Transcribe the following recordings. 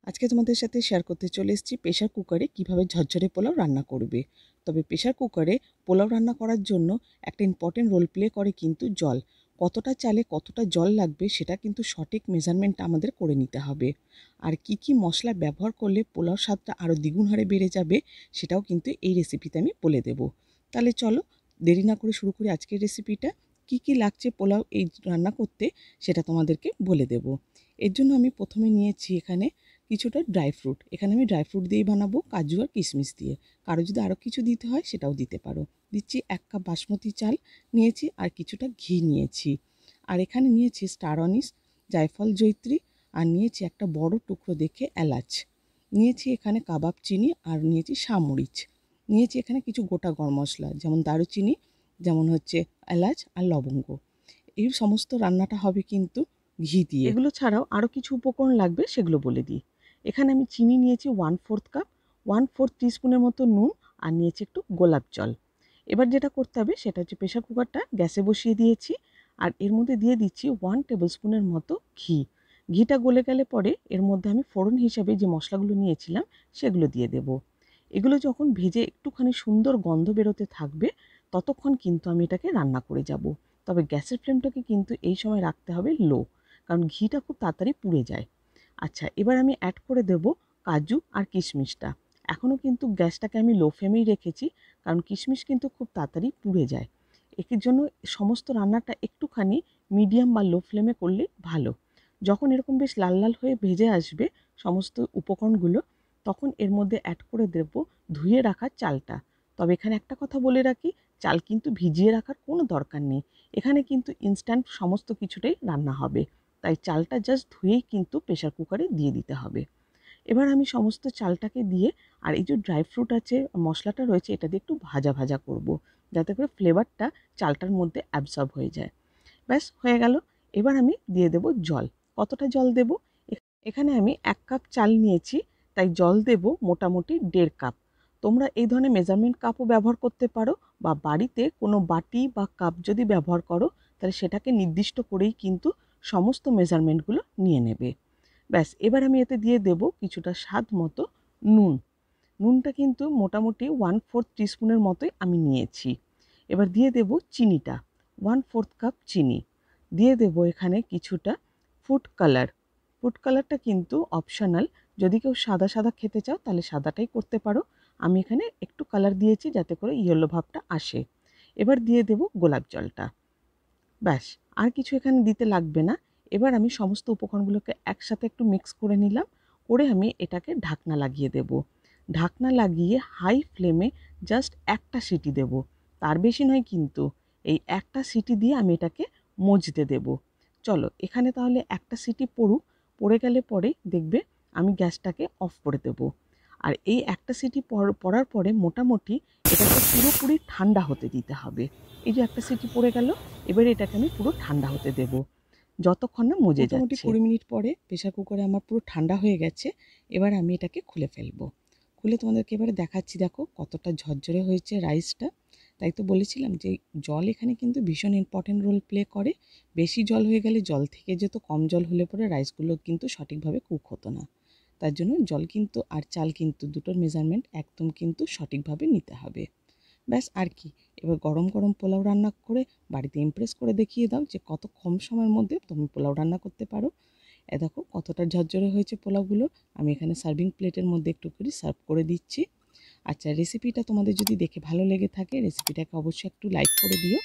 আজকে তোমাদের সাথে শেয়ার করতে চলে এসেছি প্রেশার কুকারে কিভাবে ঝরঝরে পোলাও রান্না করবে। তবে প্রেশার কুকারে পোলাও রান্না করার জন্য একটা ইম্পর্টেন্ট রোল প্লে করে কিন্তু জল। কতটা চালে কতটা জল লাগবে সেটা কিন্তু সঠিক মেজারমেন্ট আমাদের করে নিতে হবে। আর কি কি মশলা ব্যবহার করলে পোলাওর স্বাদটা আরও দ্বিগুণ হারে বেড়ে যাবে সেটাও কিন্তু এই রেসিপিতে আমি বলে দেব। তাহলে চলো দেরি না করে শুরু করি আজকের রেসিপিটা। কি কি লাগছে পোলাও এই রান্না করতে সেটা তোমাদেরকে বলে দেব। এর জন্য আমি প্রথমে নিয়েছি এখানে কিছুটা ড্রাই ফ্রুট। এখানে আমি ড্রাই ফ্রুট দিয়েই বানাবো, কাজু আর কিশমিশ দিয়ে। কারো যদি আরও কিছু দিতে হয় সেটাও দিতে পারো। দিচ্ছি 1 কাপ বাসমতি চাল নিয়েছি আর কিছুটা ঘি নিয়েছি। আর এখানে নিয়েছি স্টার অনিস, জায়ফল, জয়িত্রী, আর নিয়েছি একটা বড় টুকরো দেখে এলাচ। নিয়েছি এখানে কাবাব চিনি আর নিয়েছি সামরিচ। নিয়েছি এখানে কিছু গোটা গরম মশলা যেমন দারুচিনি, যেমন হচ্ছে এলাচ আর লবঙ্গ। এই সমস্ত রান্নাটা হবে কিন্তু ঘি দিয়ে। এগুলো ছাড়াও আরও কিছু উপকরণ লাগবে সেগুলো বলে দিই। এখানে আমি চিনি নিয়েছি 1/4 কাপ, 1/4 টিস্পুনের মতো নুন, আর নিয়েছি একটু গোলাপ জল। এবার যেটা করতে হবে সেটা হচ্ছে প্রেশার কুকারটা গ্যাসে বসিয়ে দিয়েছি আর এর মধ্যে দিয়ে দিচ্ছি 1 টেবিল স্পুনের মতো ঘি। ঘিটা গলে গেলে পরে এর মধ্যে আমি ফোড়ন হিসাবে যে মশলাগুলো নিয়েছিলাম সেগুলো দিয়ে দেব। এগুলো যখন ভেজে একটুখানি সুন্দর গন্ধ বেরোতে থাকবে ততক্ষণ কিন্তু আমি এটাকে রান্না করে যাব। তবে গ্যাসের ফ্লেমটাকে কিন্তু এই সময় রাখতে হবে লো, কারণ ঘিটা খুব তাড়াতাড়ি পুড়ে যায়। আচ্ছা, এবার আমি অ্যাড করে দেব কাজু আর কিশমিশটা। এখনও কিন্তু গ্যাসটাকে আমি লো ফ্লেমেই রেখেছি, কারণ কিশমিশ কিন্তু খুব তাড়াতাড়ি পুড়ে যায়। এর জন্য সমস্ত রান্নাটা একটুখানি মিডিয়াম বা লো ফ্লেমে করলে ভালো। যখন এরকম বেশ লাল লাল হয়ে ভেজে আসবে সমস্ত উপকরণগুলো, তখন এর মধ্যে অ্যাড করে দেব ধুয়ে রাখা চালটা। তবে এখানে একটা কথা বলে রাখি, চাল কিন্তু ভিজিয়ে রাখার কোনো দরকার নেই। এখানে কিন্তু ইনস্ট্যান্ট সমস্ত কিছুটাই রান্না হবে, তাই চালটা জাস্ট ধুয়েই কিন্তু প্রেশার কুকারে দিয়ে দিতে হবে। এবার আমি সমস্ত চালটাকে দিয়ে আর এই যে ড্রাই ফ্রুট আছে, মশলাটা রয়েছে, এটা দিয়ে একটু ভাজা ভাজা করব, যাতে করে ফ্লেভারটা চালটার মধ্যে অ্যাবসর্ব হয়ে যায়। ব্যাস হয়ে গেল। এবার আমি দিয়ে দেব জল। কতটা জল দেব? এখানে আমি 1 কাপ চাল নিয়েছি, তাই জল দেব মোটামুটি 1.5 কাপ। তোমরা এই ধরনের মেজারমেন্ট কাপও ব্যবহার করতে পারো, বা বাড়িতে কোনো বাটি বা কাপ যদি ব্যবহার করো তাহলে সেটাকে নির্দিষ্ট করেই কিন্তু সমস্ত মেজারমেন্টগুলো নিয়ে নেবে। ব্যাস, এবার আমি এতে দিয়ে দেব কিছুটা স্বাদ মতো নুন। নুনটা কিন্তু মোটামুটি 1/4 টিস্পুনের মতোই আমি নিয়েছি। এবার দিয়ে দেব চিনিটা, 1/4 কাপ চিনি। দিয়ে দেব এখানে কিছুটা ফুড কালার। ফুড কালারটা কিন্তু অপশনাল, যদি কেউ সাদা সাদা খেতে চাও তাহলে সাদাটাই করতে পারো। আমি এখানে একটু কালার দিয়েছি যাতে করে ইয়েলো ভাবটা আসে। এবার দিয়ে দেব গোলাপ জলটা। ব্যাস, আর কিছু এখানে দিতে লাগবে না। এবার আমি সমস্ত উপকরণগুলোকে একসাথে একটু মিক্স করে নিলাম, করে আমি এটাকে ঢাকনা লাগিয়ে দেব। ঢাকনা লাগিয়ে হাই ফ্লেমে জাস্ট একটা সিটি দেব, তার বেশি নয় কিন্তু। এই একটা সিটি দিয়ে আমি এটাকে মজতে দেব। চলো এখানে তাহলে একটা সিটি পড়ুক, পড়ে গেলে পরে দেখবে আমি গ্যাসটাকে অফ করে দেব। আর এই একটা সিটি পড়ার পরে মোটামুটি এটাকে পুরোপুরি ঠান্ডা হতে দিতে হবে। এই যে একটা সিটি পড়ে গেল, এবারে এটাকে আমি পুরো ঠান্ডা হতে দেব যতক্ষণ না মজে যাচ্ছে। মোটামুটি 20 মিনিট পরে প্রেশার কুকারে আমার পুরো ঠান্ডা হয়ে গেছে। এবার আমি এটাকে খুলে ফেলবো। খুলে তোমাদেরকে এবারে দেখাচ্ছি, দেখো কতটা ঝরঝরে হয়েছে রাইসটা। তাই তো বলেছিলাম যে জল এখানে কিন্তু ভীষণ ইম্পর্টেন্ট রোল প্লে করে। বেশি জল হয়ে গেলে জল থেকে যেত, কম জল হলে পরে রাইসগুলো কিন্তু সঠিকভাবে কুক হতো না। তার জন্য জল কিন্তু আর চাল কিন্তু দুটোর মেজারমেন্ট একদম কিন্তু সঠিকভাবে নিতে হবে। ব্যাস, আর কি। এবার গরম গরম পোলাও রান্না করে বাড়িতে ইমপ্রেস করে দেখিয়ে দাও যে কত কম সময়ের মধ্যে তুমি পোলাও রান্না করতে পারো। দেখো কতটা ঝরঝরে হয়েছে পোলাওগুলো। আমি এখানে সার্ভিং প্লেটের মধ্যে একটু করে সার্ভ করে দিচ্ছি। আচ্ছা, রেসিপিটা তোমাদের যদি দেখে ভালো লেগে থাকে রেসিপিটাকে অবশ্যই একটু লাইক করে দিও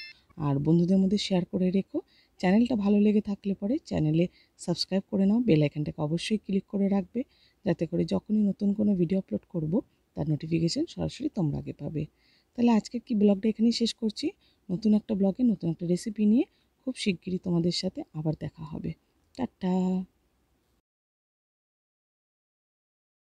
আর বন্ধুদের মধ্যে শেয়ার করে রেখো। চ্যানেলটা ভালো লেগে থাকলে পরে চ্যানেলে সাবস্ক্রাইব করে নাও, বেল আইকনটাকে অবশ্যই ক্লিক করে রাখবে, যাতে করে যখনই নতুন কোনো ভিডিও আপলোড করব তার নোটিফিকেশান সরাসরি তোমরা আগে পাবে। তাহলে আজকের কি ব্লগটা এখানেই শেষ করছি। নতুন একটা ব্লগে নতুন একটা রেসিপি নিয়ে খুব শিগগিরই তোমাদের সাথে আবার দেখা হবে। টাটা।